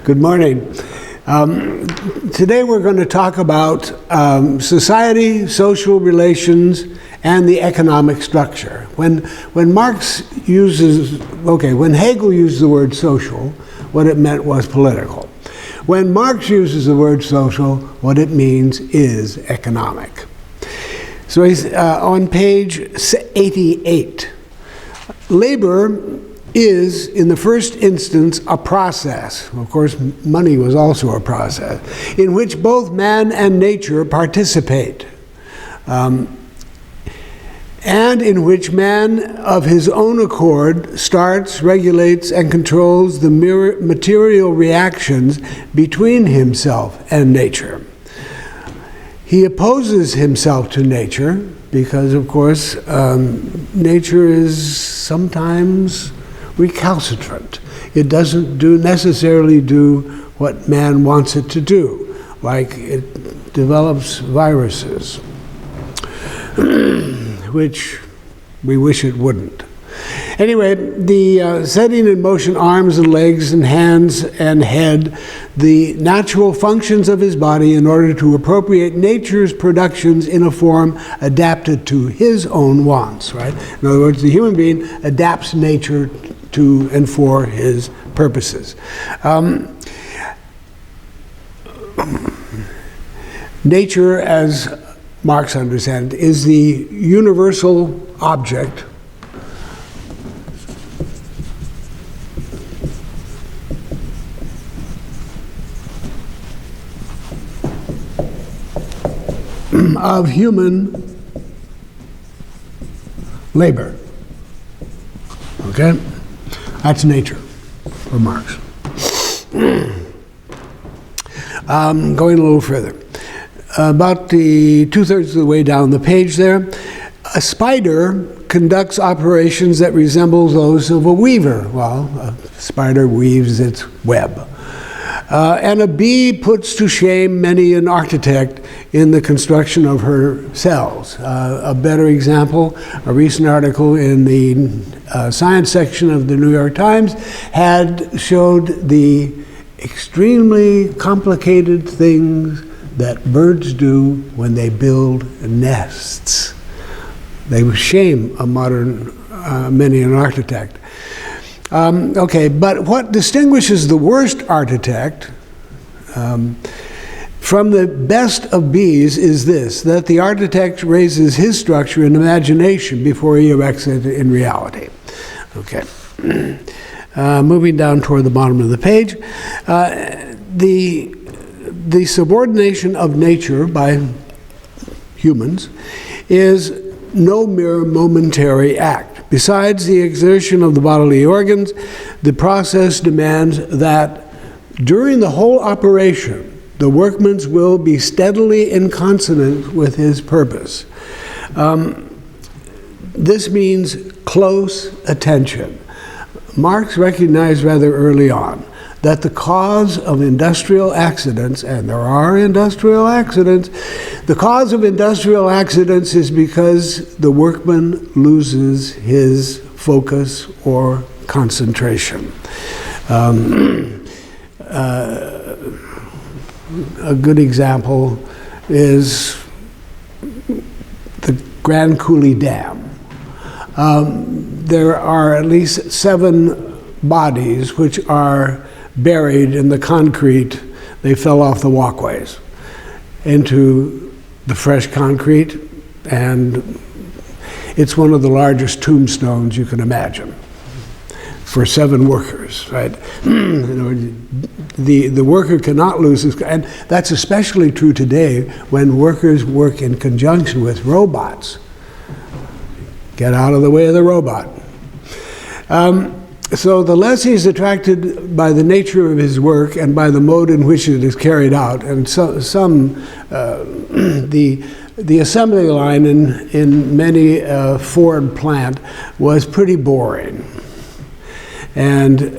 Good morning. Today we're going to talk about society, social relations, and the economic structure. When Hegel used the word social, what it meant was political. When Marx uses the word social, what it means is economic. So he's on page 88. Labor is, in the first instance, a process. Of course, money was also a process, in which both man and nature participate, and in which man, of his own accord, starts, regulates, and controls the material reactions between himself and nature. He opposes himself to nature because, of course, nature is sometimes recalcitrant. It doesn't necessarily do what man wants it to do, like it develops viruses, which we wish it wouldn't. Anyway, the setting in motion arms and legs and hands and head, the natural functions of his body in order to appropriate nature's productions in a form adapted to his own wants, right? In other words, the human being adapts nature to and for his purposes. Nature, as Marx understands, is the universal object of human labor. Okay? That's nature for Marx. Going a little further. About the 2/3 of the way down the page there, a spider conducts operations that resemble those of a weaver. Well, a spider weaves its web. And a bee puts to shame many an architect in the construction of her cells. A better example, a recent article in the science section of the New York Times showed the extremely complicated things that birds do when they build nests. They shame a modern, many an architect. Okay, but what distinguishes the worst architect from the best of bees is this, that the architect raises his structure in imagination before he erects it in reality. Okay. Moving down toward the bottom of the page, the subordination of nature by humans is no mere momentary act. Besides the exertion of the bodily organs, the process demands that during the whole operation, the workman's will be steadily in consonance with his purpose. This means close attention. Marx recognized rather early on that the cause of industrial accidents, and there are industrial accidents, the cause of industrial accidents is because the workman loses his focus or concentration. A good example is the Grand Coulee Dam. There are at least 7 bodies which are buried in the concrete. They fell off the walkways into the fresh concrete, and it's one of the largest tombstones you can imagine for 7 workers, right? The worker cannot lose his, and that's especially true today when workers work in conjunction with robots. Get out of the way of the robot. So the less he's attracted by the nature of his work and by the mode in which it is carried out, and the assembly line in many Ford plant was pretty boring, and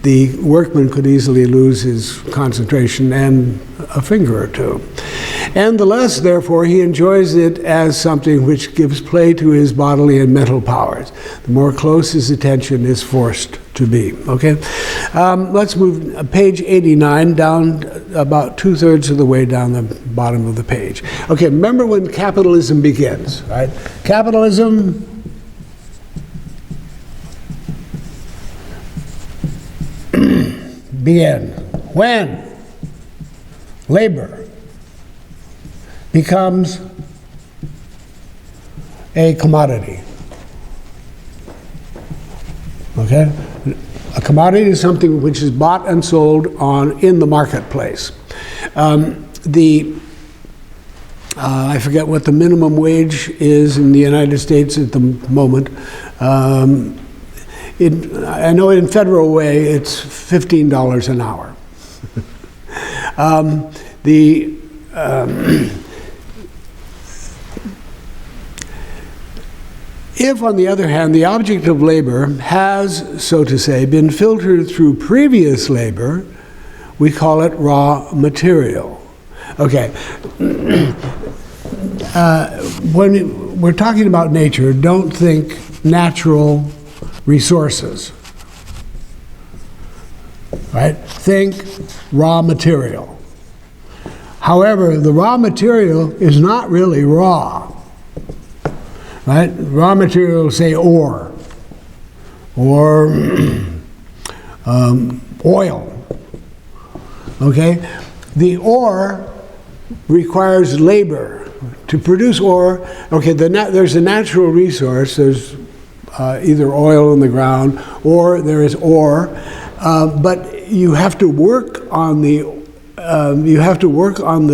the workman could easily lose his concentration and a finger or two. And the less, therefore, he enjoys it as something which gives play to his bodily and mental powers, the more close his attention is forced to be. Okay? Let's move page 89 down about 2/3 of the way down the bottom of the page. Okay, remember when capitalism begins, right? Capitalism began when labor becomes a commodity. Okay? A commodity is something which is bought and sold in the marketplace. I forget what the minimum wage is in the United States at the moment. I know in federal way it's $15 an hour. If, on the other hand, the object of labor has, so to say, been filtered through previous labor, we call it raw material. Okay. When we're talking about nature, don't think natural resources. Right? Think raw material. However, the raw material is not really raw. Right? Raw material, say ore, or oil. Okay? The ore requires labor. To produce ore, okay, there's a natural resource, there's either oil in the ground or there is ore, but you have to work on the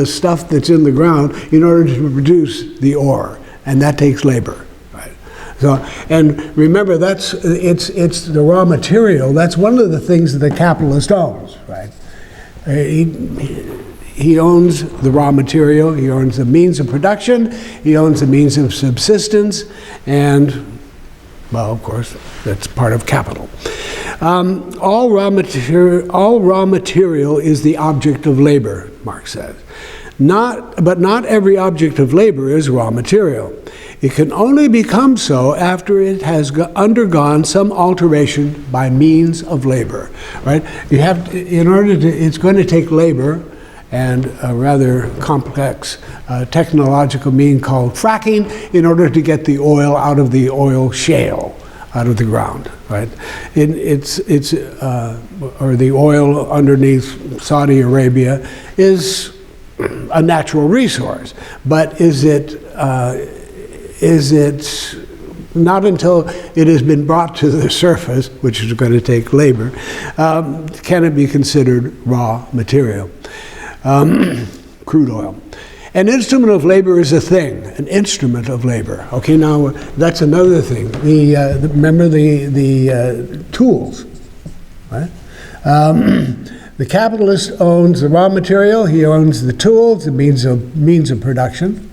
stuff that's in the ground in order to produce the ore, and that takes labor. Right? So, and remember, it's the raw material. That's one of the things that the capitalist owns, right? He owns the raw material, he owns the means of production, he owns the means of subsistence, and, well, of course, that's part of capital. All raw material is the object of labor, Marx says. But not every object of labor is raw material. It can only become so after it has undergone some alteration by means of labor, right? You have to, it's going to take labor and a rather complex technological mean called fracking in order to get the oil out of the oil shale, out of the ground, right? Or the oil underneath Saudi Arabia is a natural resource, but is it not until it has been brought to the surface, which is going to take labor, can it be considered raw material. Crude oil. An instrument of labor is a thing, an instrument of labor. Okay, now that's another thing. Remember the tools, right? The capitalist owns the raw material, he owns the tools, the means of production.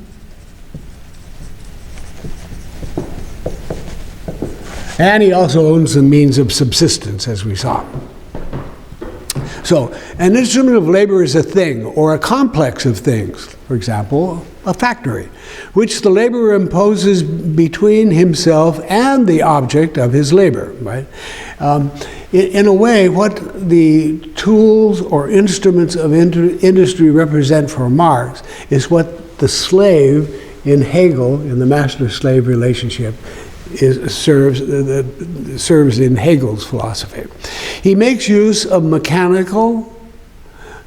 And he also owns the means of subsistence, as we saw. So, an instrument of labor is a thing, or a complex of things, for example, a factory, which the laborer imposes between himself and the object of his labor, right? In a way, what the tools or instruments of industry represent for Marx is what the slave in Hegel, in the master-slave relationship, serves in Hegel's philosophy. He makes use of mechanical,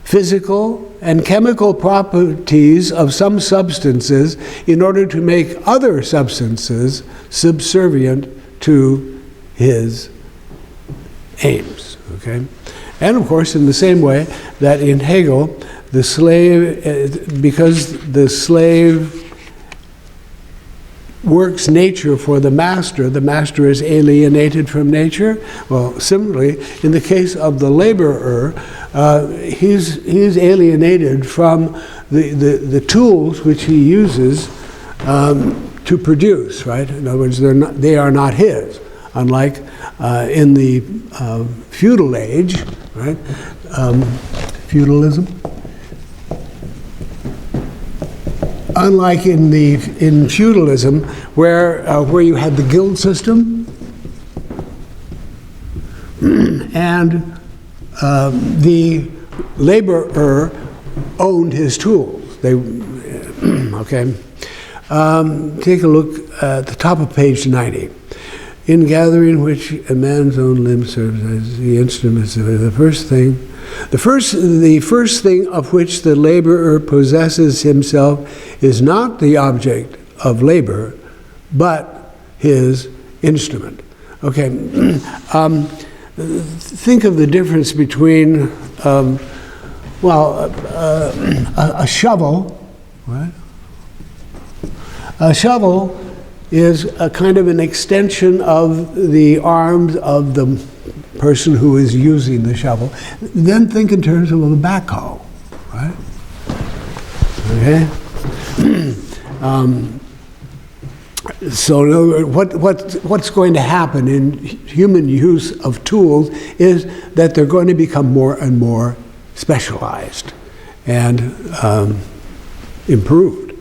physical, and chemical properties of some substances in order to make other substances subservient to his aims. Okay? And of course, in the same way that in Hegel, the slave, because the slave works nature for the master is alienated from nature. Well, similarly, in the case of the laborer, he's alienated from the tools which he uses to produce, right? In other words, they are not his, unlike in the feudal age, right? Feudalism. Unlike in feudalism, where you had the guild system, and the laborer owned his tools. Okay. Take a look at the top of page 90. In gathering which a man's own limb serves as the instruments of it, the first thing of which the laborer possesses himself is not the object of labor, but his instrument. Okay. Think of the difference between, a shovel, right? A shovel is a kind of an extension of the arms of the person who is using the shovel. Then think in terms of a backhoe, right? Okay? So in other words, what's going to happen in human use of tools is that they're going to become more and more specialized and improved.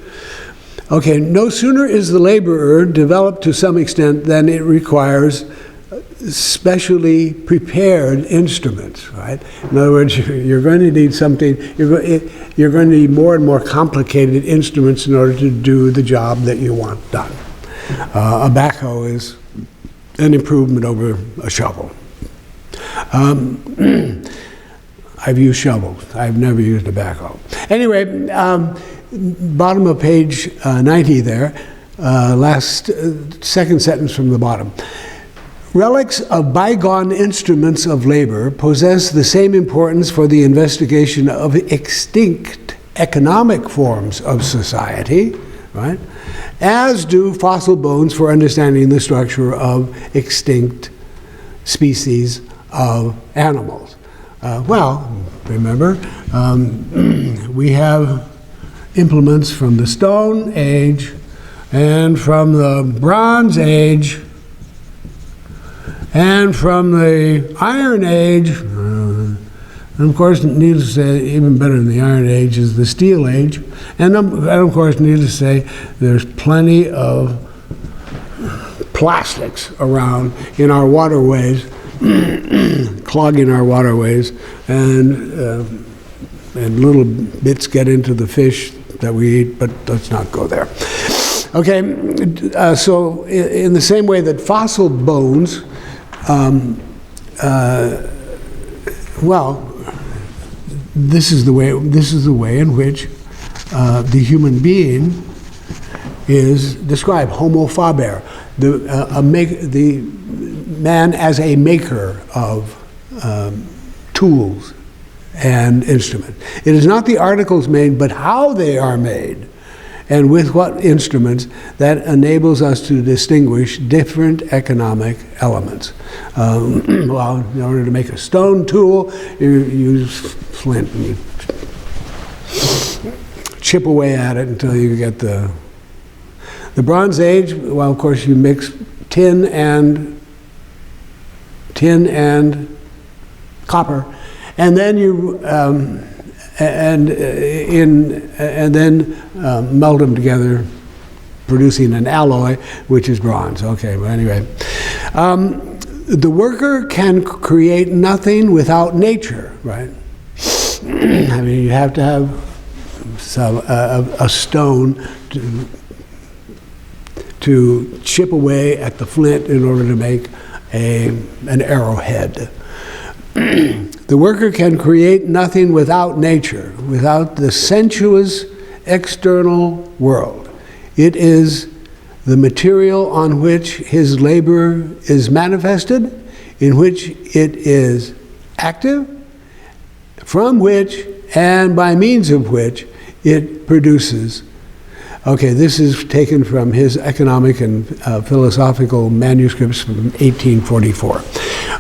Okay, no sooner is the laborer developed to some extent than it requires specially prepared instruments, right? In other words, you're going to need something, you're going to need more and more complicated instruments in order to do the job that you want done. A backhoe is an improvement over a shovel. I've used shovels. I've never used a backhoe. Anyway, bottom of page 90 there, second sentence from the bottom. Relics of bygone instruments of labor possess the same importance for the investigation of extinct economic forms of society, right, as do fossil bones for understanding the structure of extinct species of animals. Remember, we have implements from the Stone Age and from the Bronze Age and from the Iron Age, and of course, needless to say, even better than the Iron Age is the Steel Age, and of course, needless to say, there's plenty of plastics around in our waterways, clogging our waterways, and little bits get into the fish that we eat, but let's not go there. Okay, so in the same way that fossil bones, this is the way in which the human being is described. Homo faber, the man as a maker of tools and instruments. It is not the articles made, but how they are made, and with what instruments, that enables us to distinguish different economic elements. In order to make a stone tool, you use flint and you chip away at it until you get the Bronze Age. Well, of course, you mix tin and copper, and then you melt them together, producing an alloy, which is bronze. Okay, but anyway, the worker can create nothing without nature, right? I mean, you have to have a stone to chip away at the flint in order to make an arrowhead. The worker can create nothing without nature, without the sensuous external world. It is the material on which his labor is manifested, in which it is active, from which and by means of which it produces. Okay, this is taken from his economic and philosophical manuscripts from 1844.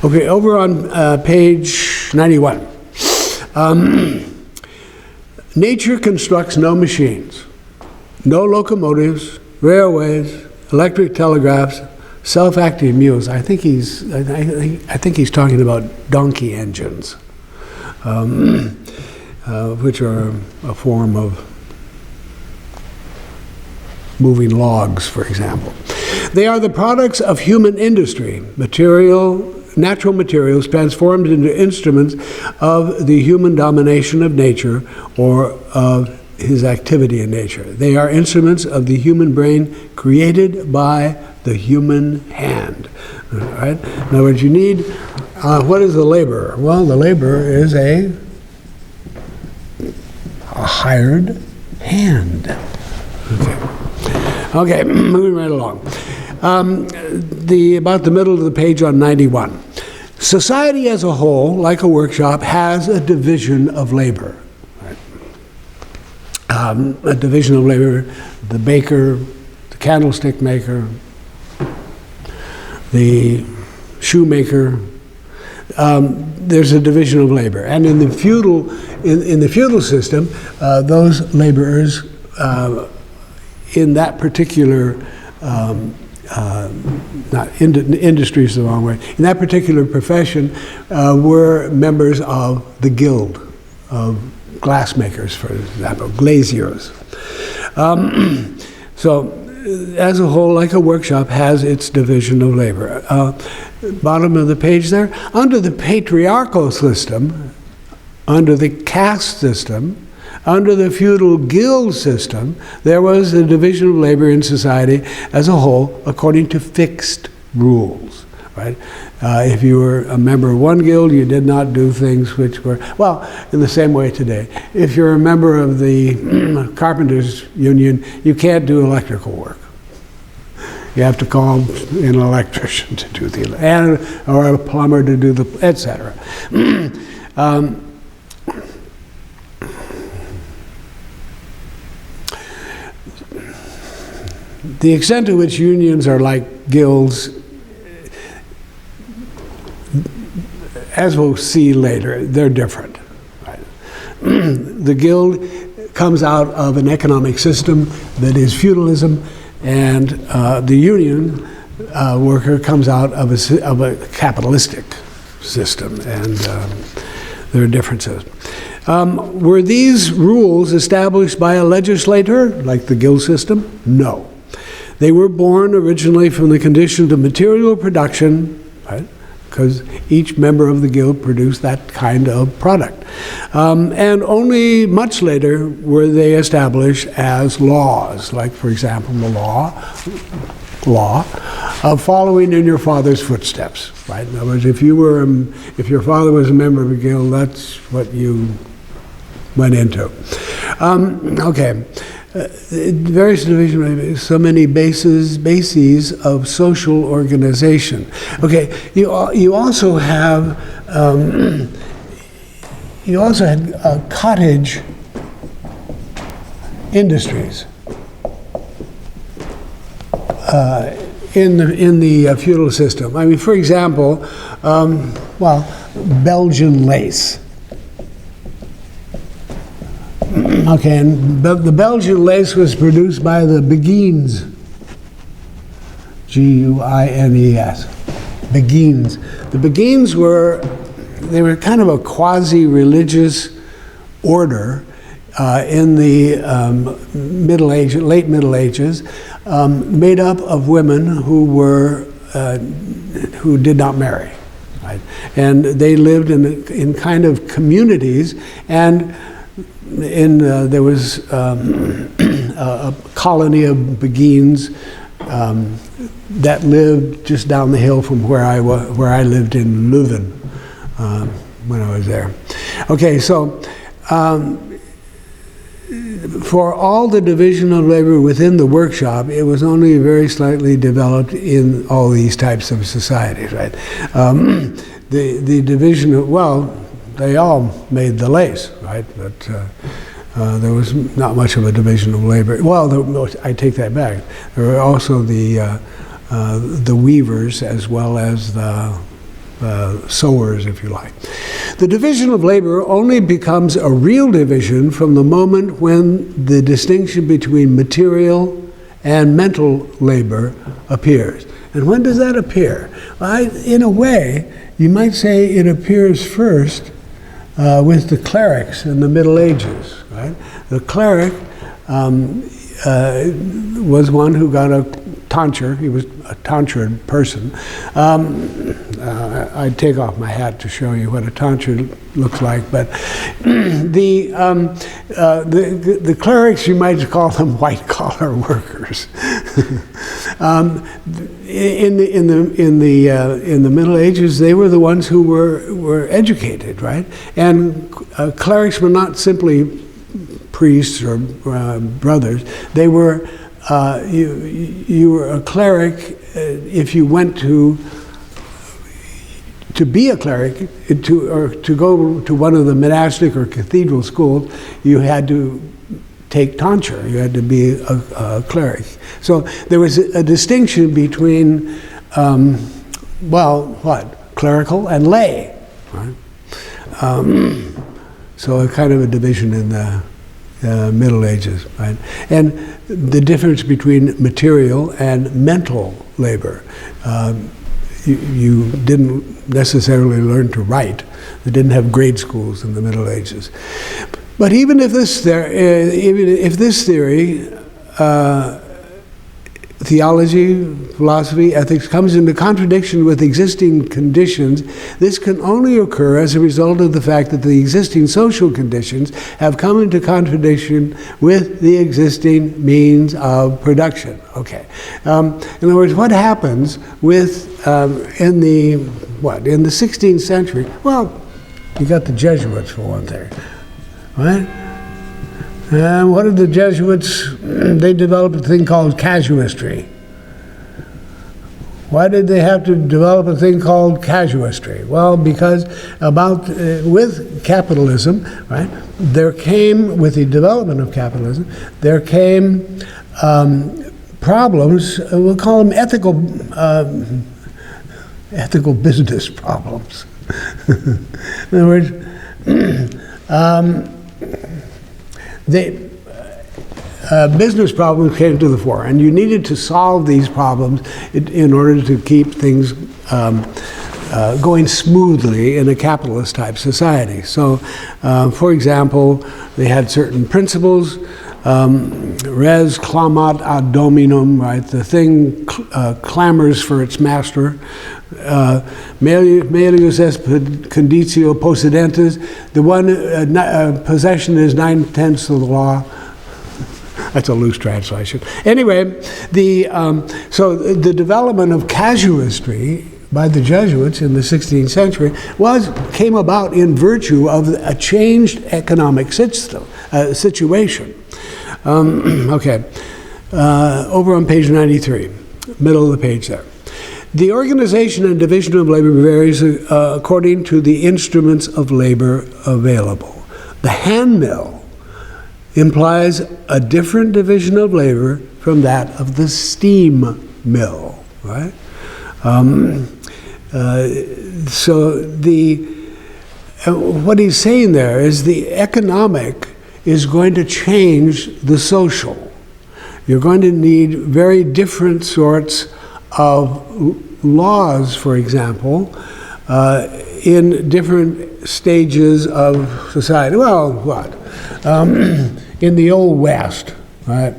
Okay, over on page 91. Nature constructs no machines, no locomotives, railways, electric telegraphs, self-acting mules. I think he's talking about donkey engines, which are a form of moving logs, for example. They are the products of human industry, material natural materials transformed into instruments of the human domination of nature or of his activity in nature. They are instruments of the human brain created by the human hand. All right? In other words, you need, what is the laborer? Well, the laborer is a hired hand. Okay, moving right along. About the middle of the page on 91. Society as a whole, like a workshop, has a division of labor. A division of labor, the baker, the candlestick maker, the shoemaker. There's a division of labor, and in the feudal system, those laborers in that particular industry is the wrong way. In that particular profession, were members of the guild of glassmakers, for example, glaziers. So, as a whole, like a workshop, has its division of labor. Bottom of the page there. Under the patriarchal system, under the caste system, under the feudal guild system, there was a division of labor in society as a whole according to fixed rules. Right? If you were a member of one guild, you did not do things which were, well, in the same way today. If you're a member of the Carpenters Union, you can't do electrical work. You have to call an electrician to do the, or a plumber to do the, etc. The extent to which unions are like guilds, as we'll see later, they're different. Right? The guild comes out of an economic system that is feudalism, and the union worker comes out of a capitalistic system, and there are differences. Were these rules established by a legislator, like the guild system? No. They were born originally from the conditions of material production, right? Because each member of the guild produced that kind of product. And only much later were they established as laws, like, for example, the law of following in your father's footsteps, right? In other words, if your father was a member of a guild, that's what you went into. Okay. Various divisions, so many bases of social organization. Okay, you also have cottage industries in the feudal system. I mean, for example, Belgian lace. Okay, and the Belgian lace was produced by the Beguines, G-U-I-N-E-S, Beguines. The Beguines were kind of a quasi-religious order in the late Middle Ages, made up of women who did not marry, right? And they lived in kind of communities, and there was a colony of Beguines that lived just down the hill from where I lived in Leuven when I was there. Okay, so for all the division of labor within the workshop, it was only very slightly developed in all these types of societies, right? The division of, they all made the lace, right? But there was not much of a division of labor. Well, I take that back. There were also the weavers as well as the sewers, if you like. The division of labor only becomes a real division from the moment when the distinction between material and mental labor appears. And when does that appear? In a way, you might say it appears first with the clerics in the Middle Ages, right? The cleric was one who got a tonsure. He was a tonsured person. I'd take off my hat to show you what a tonsure looks like, but the clerics, you might call them white-collar workers. In the Middle Ages, they were the ones who were educated, right? And clerics were not simply priests or brothers. They were you were a cleric if you went to be a cleric, to go to one of the monastic or cathedral schools. You had to take tonsure. You had to be a cleric. So there was a distinction between, clerical and lay, right? So a kind of a division in the Middle Ages, right? And the difference between material and mental labor. You didn't necessarily learn to write. They didn't have grade schools in the Middle Ages. But even if this theory, theology, philosophy, ethics, comes into contradiction with existing conditions, this can only occur as a result of the fact that the existing social conditions have come into contradiction with the existing means of production. Okay. In other words, what happens with in the 16th century? Well, you got the Jesuits for one thing, right? And what did the Jesuits, they developed a thing called casuistry. Why did they have to develop a thing called casuistry? Well, because with capitalism, right, there came, with the development of capitalism, there came problems, we'll call them ethical business problems. In other words, business problems came to the fore, and you needed to solve these problems in order to keep things going smoothly in a capitalist-type society. So, for example, they had certain principles, res clamat ad dominum, right? The thing clamors for its master. Melius est conditio possidentes. The one possession is 9/10 of the law. That's a loose translation. Anyway, so the development of casuistry by the Jesuits in the 16th century came about in virtue of a changed economic situation. Okay, over on page 93, middle of the page there. The organization and division of labor varies according to the instruments of labor available. The hand mill implies a different division of labor from that of the steam mill, right? So what he's saying there is the economic is going to change the social. You're going to need very different sorts of laws, for example, in different stages of society. Well, what? In the Old West, right?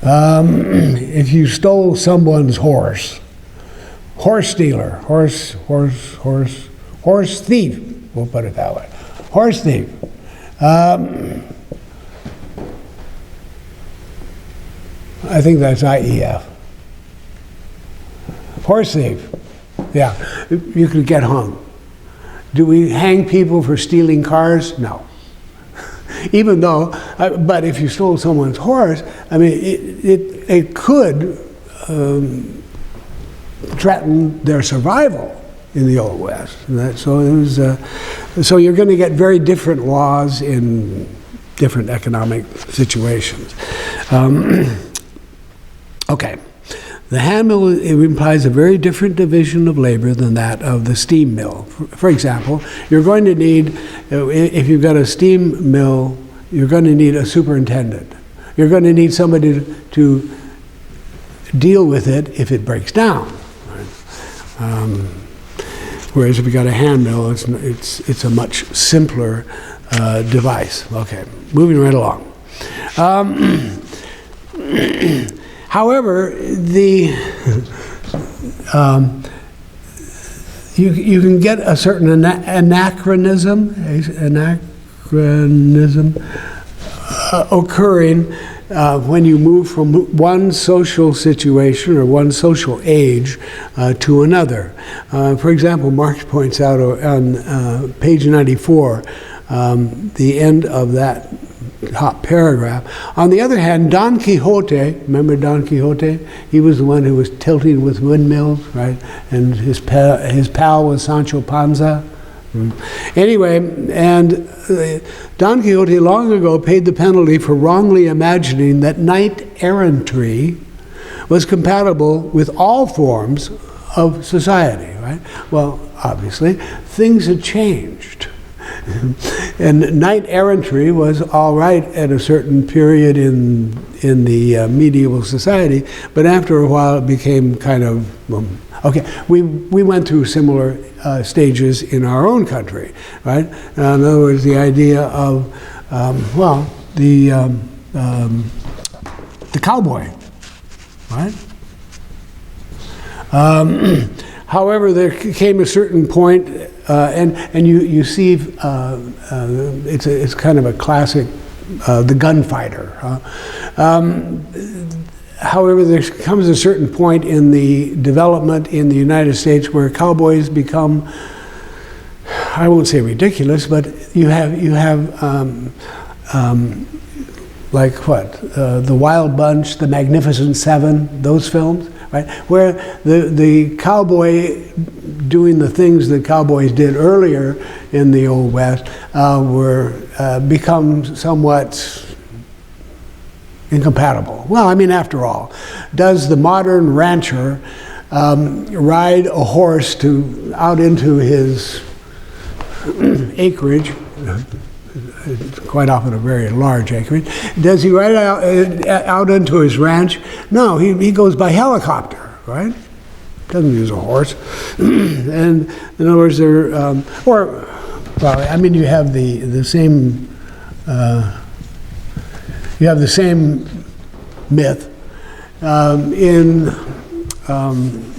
If you stole someone's horse stealer, horse thief, we'll put it that way, horse thief. I think that's IEF. Horse thief. Yeah, you could get hung. Do we hang people for stealing cars? No. Even though, but if you stole someone's horse, I mean, it could threaten their survival in the Old West. So it was. So you're going to get very different laws in different economic situations. Okay. The hand mill implies a very different division of labor than that of the steam mill. For example, you're going to need, if you've got a steam mill, you're going to need a superintendent. You're going to need somebody to deal with it if it breaks down. Whereas if you've got a hand mill, it's a much simpler device. Okay, moving right along. However, you can get a certain anachronism occurring when you move from one social situation or one social age to another. For example, Marx points out on page 94, the end of that top paragraph. On the other hand, Don Quixote, remember Don Quixote? He was the one who was tilting with windmills, right? And his pal was Sancho Panza. Anyway, and Don Quixote long ago paid the penalty for wrongly imagining that knight-errantry was compatible with all forms of society, right? Well, obviously, things had changed. And knight-errantry was all right at a certain period in the medieval society, but after a while it became kind of, okay, we went through similar stages in our own country, right? In other words, the idea of, the cowboy, right? However, there came a certain point, and you see, it's kind of a classic, the gunfighter. However, there comes a certain point in the development in the United States where cowboys become, I won't say ridiculous, but you have like what, The Wild Bunch, The Magnificent Seven, those films, right? Where the cowboy doing the things that cowboys did earlier in the Old West become somewhat incompatible. Well, I mean, after all, does the modern rancher ride a horse out into his acreage? Quite often a very large acreage. Does he ride out into his ranch? No, he goes by helicopter, right? Doesn't use a horse. And in other words, you have the same. You have the same myth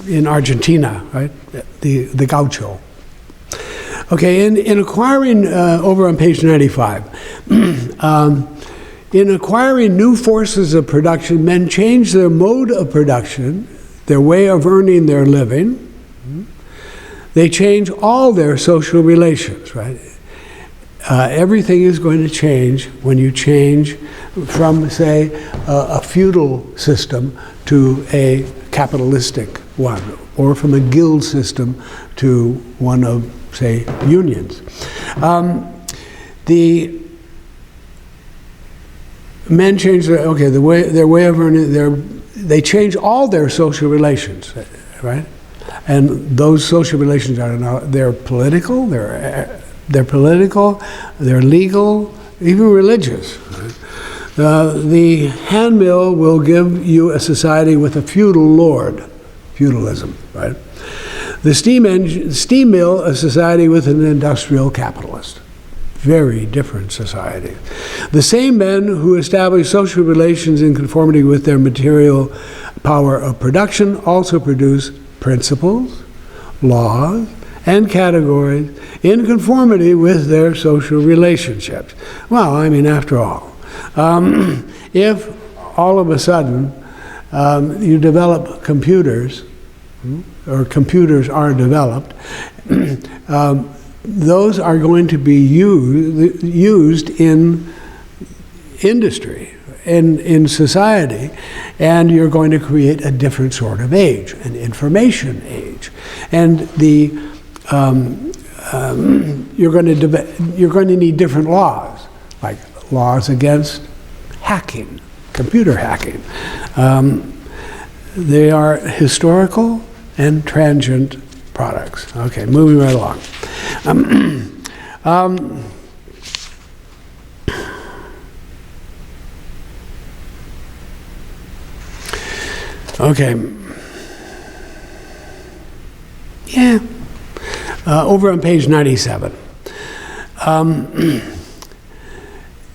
in Argentina, right? The gaucho. Okay, in acquiring, over on page 95, in acquiring new forces of production, men change their mode of production, their way of earning their living. They change all their social relations, right? Everything is going to change when you change from, say, a feudal system to a capitalistic one, or from a guild system to one of, say, unions. The men change their way of earning. They change all their social relations, right? And those social relations are now they're political, they're legal, even religious. The hand mill will give you a society with a feudal lord, feudalism, right? The steam mill, a society with an industrial capitalist. Very different society. The same men who establish social relations in conformity with their material power of production also produce principles, laws, and categories in conformity with their social relationships. Well, I mean, after all, if all of a sudden you develop computers, or computers are developed, those are going to be used in industry, in society, and you're going to create a different sort of age, an information age. And you're going to need different laws, like laws against hacking, computer hacking. They are historical and transient products. Okay, moving right along. Okay. Yeah. Over on page 97.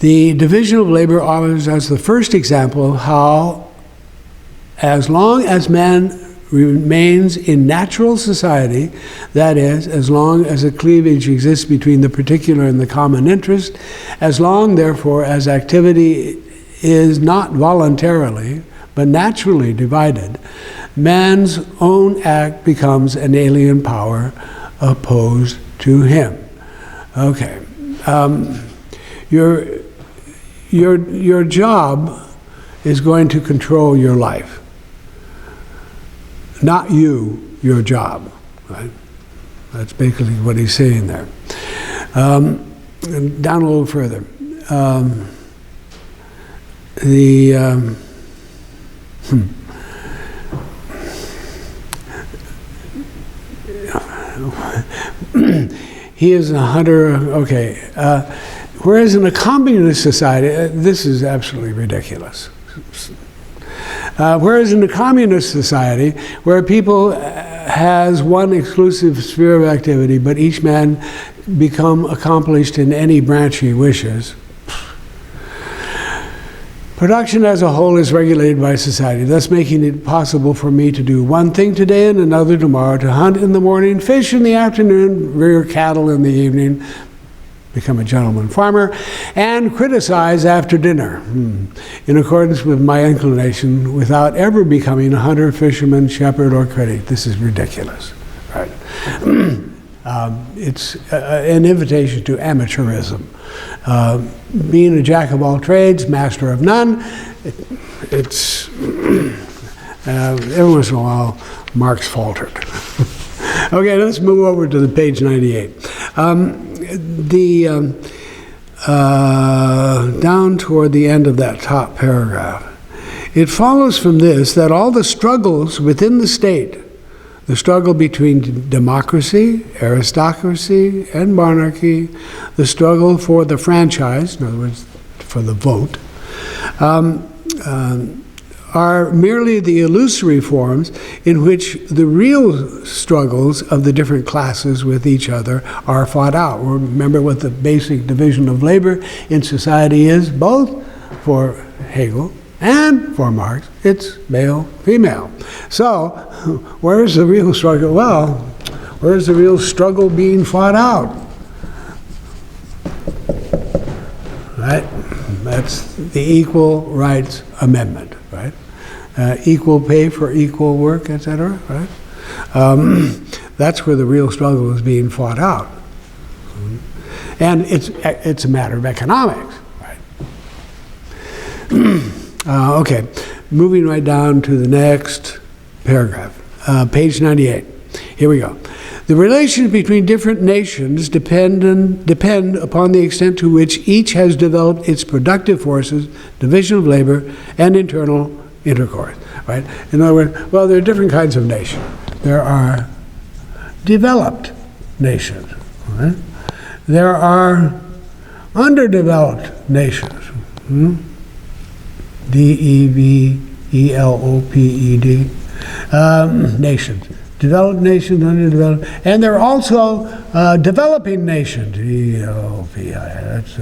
The division of labor offers us the first example of how, as long as men remains in natural society, that is, as long as a cleavage exists between the particular and the common interest, as long, therefore, as activity is not voluntarily, but naturally divided, man's own act becomes an alien power opposed to him. Okay. Your job is going to control your life. Not you, your job, right? That's basically what he's saying there. And down a little further. He is a hunter, okay. Whereas in a communist society, this is absolutely ridiculous. Whereas in a communist society, where people has one exclusive sphere of activity, but each man become accomplished in any branch he wishes, production as a whole is regulated by society, thus making it possible for me to do one thing today and another tomorrow, to hunt in the morning, fish in the afternoon, rear cattle in the evening, become a gentleman farmer, and criticize after dinner, in accordance with my inclination, without ever becoming a hunter, fisherman, shepherd, or critic. This is ridiculous, right? It's an invitation to amateurism. Being a jack of all trades, master of none, it's every once in a while, Marx faltered. Okay, let's move over to the page 98. Down toward the end of that top paragraph, it follows from this that all the struggles within the state, the struggle between democracy, aristocracy, and monarchy, the struggle for the franchise, in other words, for the vote, are merely the illusory forms in which the real struggles of the different classes with each other are fought out. Remember what the basic division of labor in society is, both for Hegel and for Marx. It's male, female. So, where's the real struggle? Well, where's the real struggle being fought out? Right? That's the Equal Rights Amendment, right? Equal pay for equal work, etc., right? That's where the real struggle is being fought out. And it's a matter of economics, right? Okay, moving right down to the next paragraph, page 98. Here we go. The relations between different nations depend upon the extent to which each has developed its productive forces, division of labor, and internal intercourse, right? In other words, well, there are different kinds of nations. There are developed nations, right? There are underdeveloped nations. D-E-V-E-L-O-P-E-D. Nations. Developed nations, underdeveloped, and there are also developing nations. D-E-L-O-P-I. That's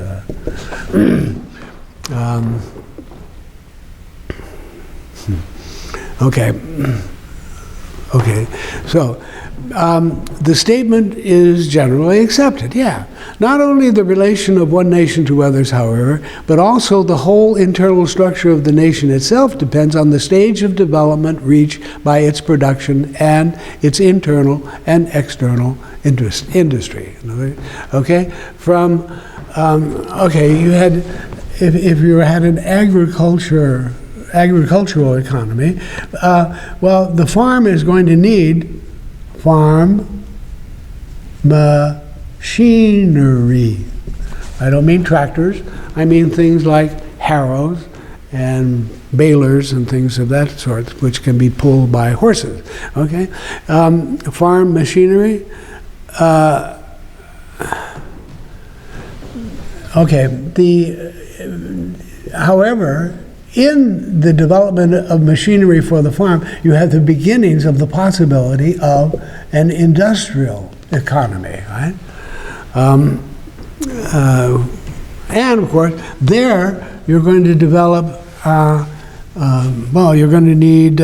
okay. Okay. So the statement is generally accepted. Yeah. Not only the relation of one nation to others, however, but also the whole internal structure of the nation itself depends on the stage of development reached by its production and its internal and external industry. Okay? From, okay, you had, if you had an agricultural economy, well, the farm is going to need farm machinery. I don't mean tractors. I mean things like harrows and balers and things of that sort, which can be pulled by horses. Okay, farm machinery. Okay. However, in the development of machinery for the farm, you have the beginnings of the possibility of an industrial economy, right? And of course, there you're going to develop, well, you're going to need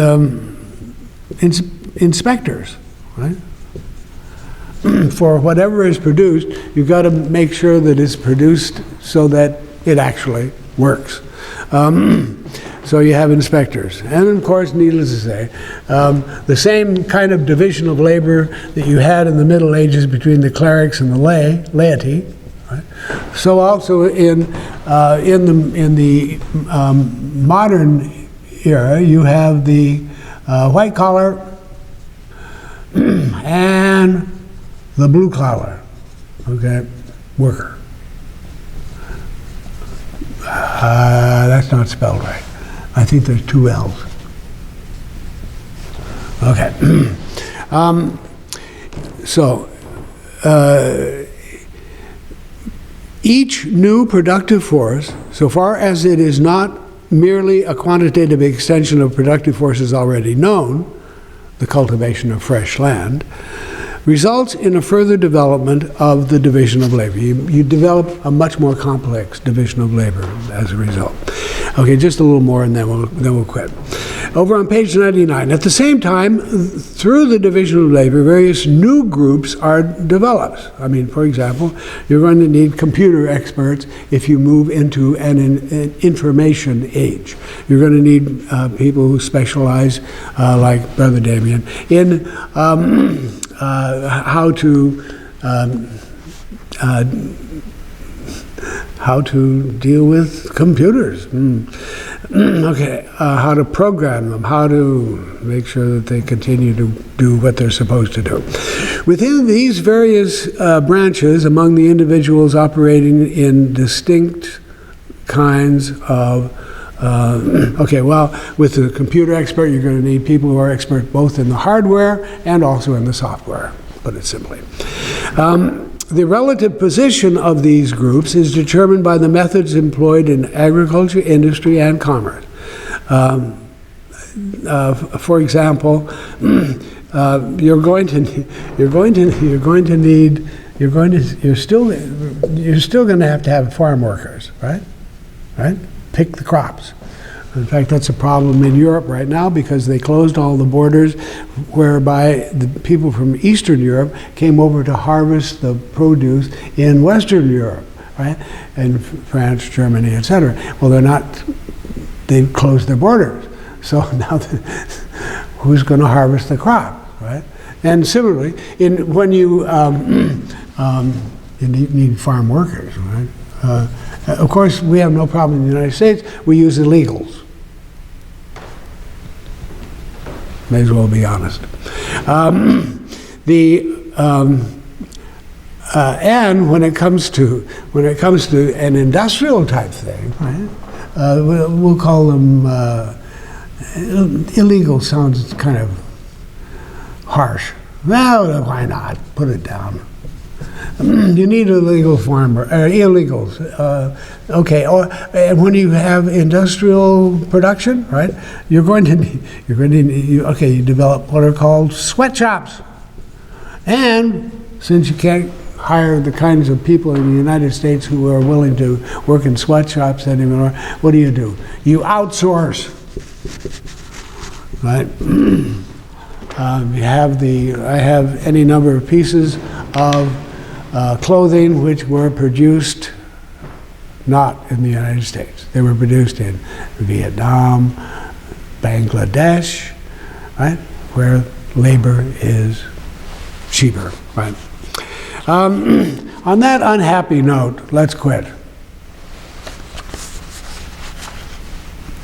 inspectors, right? For whatever is produced, you've got to make sure that it's produced so that it actually works. So you have inspectors. And of course, needless to say, the same kind of division of labor that you had in the Middle Ages between the clerics and the laity, right? So also in the modern era, you have the white collar and the blue collar, okay, worker. That's not spelled right. I think there's 2 L's. Okay. Each new productive force, so far as it is not merely a quantitative extension of productive forces already known, the cultivation of fresh land, results in a further development of the division of labor. You develop a much more complex division of labor as a result. Okay, just a little more and then we'll quit. Over on page 99, at the same time, through the division of labor, various new groups are developed. I mean, for example, you're going to need computer experts if you move into an information age. You're going to need people who specialize, like Brother Damien, in how to deal with computers. Okay, how to program them, how to make sure that they continue to do what they're supposed to do. Within these various branches, among the individuals operating in distinct kinds of with the computer expert, you're going to need people who are expert both in the hardware and also in the software, put it simply. The relative position of these groups is determined by the methods employed in agriculture, industry, and commerce. For example, you're still going to have farm workers, right? Right? Pick the crops. In fact, that's a problem in Europe right now because they closed all the borders whereby the people from Eastern Europe came over to harvest the produce in Western Europe, right? And France, Germany, etc. Well, they've closed their borders. So now who's going to harvest the crop, right? And similarly, when you need farm workers, right? Of course, we have no problem in the United States. We use illegals. May as well be honest. And when it comes to an industrial type thing, right? We'll call them illegal. Sounds kind of harsh. Well, why not? Put it down. You need illegal illegals. Okay, and when you have industrial production, right? You develop what are called sweatshops. And since you can't hire the kinds of people in the United States who are willing to work in sweatshops anymore, what do? You outsource, right? I have any number of pieces of clothing which were produced not in the United States. They were produced in Vietnam, Bangladesh, right, where labor is cheaper, right? On that unhappy note, let's quit.